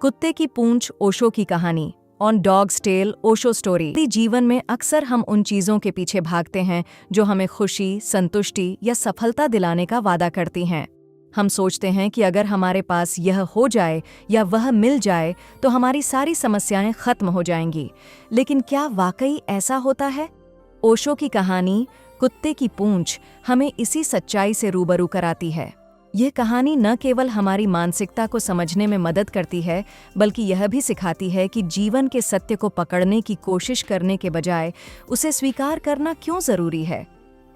कुत्ते की पूंछ ओशो की कहानी। On dog's tail Osho story. जीवन में अक्सर हम उन चीज़ों के पीछे भागते हैं जो हमें खुशी, संतुष्टि या सफलता दिलाने का वादा करती हैं। हम सोचते हैं कि अगर हमारे पास यह हो जाए या वह मिल जाए तो हमारी सारी समस्याएं खत्म हो जाएंगी। लेकिन क्या वाकई ऐसा होता है? ओशो की कहानी कुत्ते की पूंछ हमें इसी सच्चाई से रूबरू कराती है। यह कहानी न केवल हमारी मानसिकता को समझने में मदद करती है, बल्कि यह भी सिखाती है कि जीवन के सत्य को पकड़ने की कोशिश करने के बजाय उसे स्वीकार करना क्यों जरूरी है।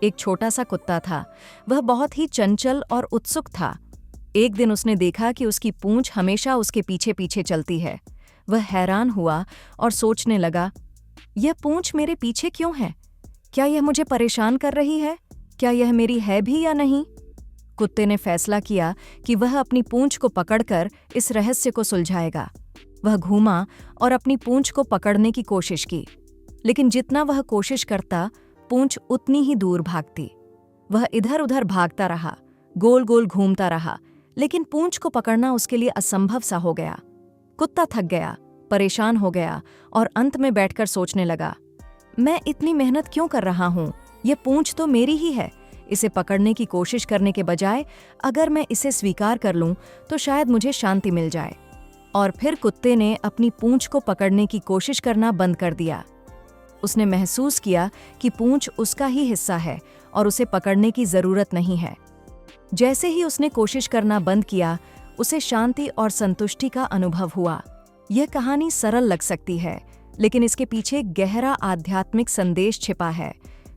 एक छोटा सा कुत्ता था। वह बहुत ही चंचल और उत्सुक था। एक दिन उसने देखा कि उसकी पूंछ हमेशा उसके पीछे पीछे चलती है। वह हैरान हुआ और सोचने लगा, यह पूंछ मेरे पीछे क्यों है? क्या यह मुझे परेशान कर रही है? क्या यह मेरी है भी या नहीं? कुत्ते ने फैसला किया कि वह अपनी पूंछ को पकड़कर इस रहस्य को सुलझाएगा। वह घूमा और अपनी पूंछ को पकड़ने की कोशिश की, लेकिन जितना वह कोशिश करता, पूंछ उतनी ही दूर भागती। वह इधर उधर भागता रहा, गोल गोल घूमता रहा, लेकिन पूंछ को पकड़ना उसके लिए असंभव सा हो गया। कुत्ता थक गया, परेशान हो गया और अंत में बैठकर सोचने लगा, मैं इतनी मेहनत क्यों कर रहा हूँ? यह पूंछ तो मेरी ही है। इसे पकड़ने की कोशिश करने के बजाय अगर मैं इसे स्वीकार कर लूं तो शायद मुझे शांति मिल जाए। और फिर कुत्ते ने अपनी पूंछ को पकड़ने की कोशिश करना बंद कर दिया। उसने महसूस किया कि पूंछ उसका ही हिस्सा है और उसे पकड़ने की जरूरत नहीं है। जैसे ही उसने कोशिश करना बंद किया, उसे शांति और संतुष्टि का अनुभव हुआ। यह कहानी सरल लग सकती है, लेकिन इसके पीछे गहरा आध्यात्मिक संदेश छिपा है।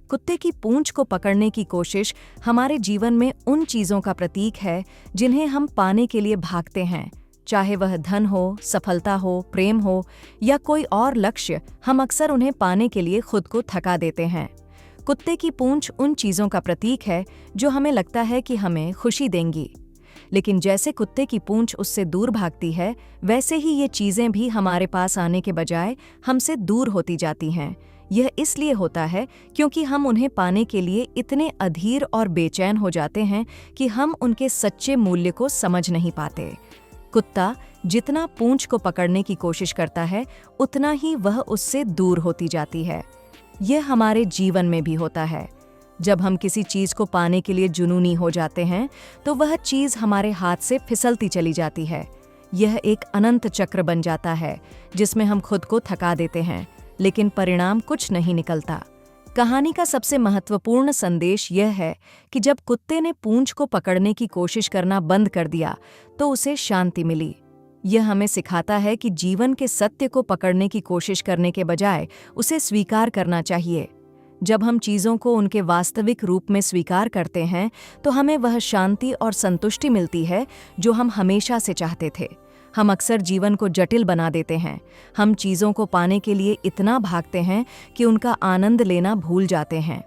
कुत्ते की पूंछ को पकड़ने की कोशिश हमारे जीवन में उन चीज़ों का प्रतीक है जिन्हें हम पाने के लिए भागते हैं। चाहे वह धन हो, सफलता हो, प्रेम हो या कोई और लक्ष्य, हम अक्सर उन्हें पाने के लिए खुद को थका देते हैं। कुत्ते की पूंछ उन चीज़ों का प्रतीक है जो हमें लगता है कि हमें खुशी देंगी, लेकिन जैसे कुत्ते की पूंछ उससे दूर भागती है, वैसे ही ये चीज़ें भी हमारे पास आने के बजाय हमसे दूर होती जाती हैं। यह इसलिए होता है क्योंकि हम उन्हें पाने के लिए इतने अधीर और बेचैन हो जाते हैं कि हम उनके सच्चे मूल्य को समझ नहीं पाते। कुत्ता जितना पूंछ को पकड़ने की कोशिश करता है, उतना ही वह उससे दूर होती जाती है। यह हमारे जीवन में भी होता है। जब हम किसी चीज़ को पाने के लिए जुनूनी हो जाते हैं, तो वह चीज़ हमारे हाथ से फिसलती चली जाती है। यह एक अनंत चक्र बन जाता है जिसमें हम खुद को थका देते हैं, लेकिन परिणाम कुछ नहीं निकलता। कहानी का सबसे महत्वपूर्ण संदेश यह है कि जब कुत्ते ने पूंछ को पकड़ने की कोशिश करना बंद कर दिया, तो उसे शांति मिली। यह हमें सिखाता है कि जीवन के सत्य को पकड़ने की कोशिश करने के बजाय उसे स्वीकार करना चाहिए। जब हम चीज़ों को उनके वास्तविक रूप में स्वीकार करते हैं, तो हमें वह शांति और संतुष्टि मिलती है जो हम हमेशा से चाहते थे। हम अक्सर जीवन को जटिल बना देते हैं। हम चीज़ों को पाने के लिए इतना भागते हैं कि उनका आनंद लेना भूल जाते हैं।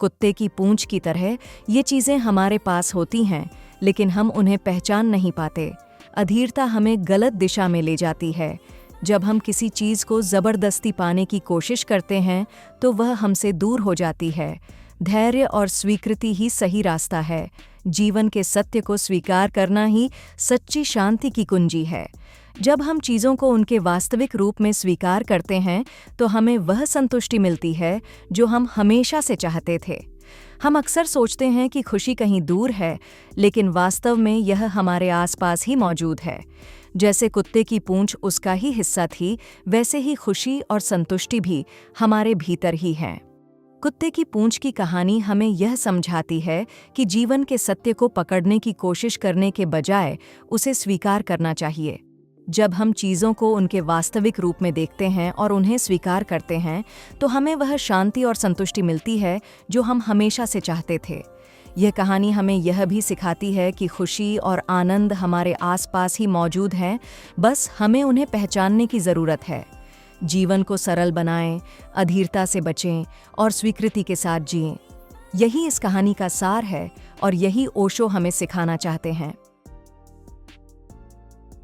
कुत्ते की पूंछ की तरह ये चीज़ें हमारे पास होती हैं, लेकिन हम उन्हें पहचान नहीं पाते। अधीरता हमें गलत दिशा में ले जाती है। जब हम किसी चीज़ को ज़बरदस्ती पाने की कोशिश करते हैं, तो वह हमसे दूर हो जाती है। धैर्य और स्वीकृति ही सही रास्ता है। जीवन के सत्य को स्वीकार करना ही सच्ची शांति की कुंजी है। जब हम चीज़ों को उनके वास्तविक रूप में स्वीकार करते हैं, तो हमें वह संतुष्टि मिलती है जो हम हमेशा से चाहते थे। हम अक्सर सोचते हैं कि खुशी कहीं दूर है, लेकिन वास्तव में यह हमारे आसपास ही मौजूद है। जैसे कुत्ते की पूंछ उसका ही हिस्सा थी, वैसे ही खुशी और संतुष्टि भी हमारे भीतर ही हैं। कुत्ते की पूंछ की कहानी हमें यह समझाती है कि जीवन के सत्य को पकड़ने की कोशिश करने के बजाय उसे स्वीकार करना चाहिए। जब हम चीज़ों को उनके वास्तविक रूप में देखते हैं और उन्हें स्वीकार करते हैं, तो हमें वह शांति और संतुष्टि मिलती है जो हम हमेशा से चाहते थे। यह कहानी हमें यह भी सिखाती है कि खुशी और आनंद हमारे आसपास ही मौजूद हैं, बस हमें उन्हें पहचानने की ज़रूरत है। जीवन को सरल बनाएं, अधीरता से बचें और स्वीकृति के साथ जिएं। यही इस कहानी का सार है और यही ओशो हमें सिखाना चाहते हैं।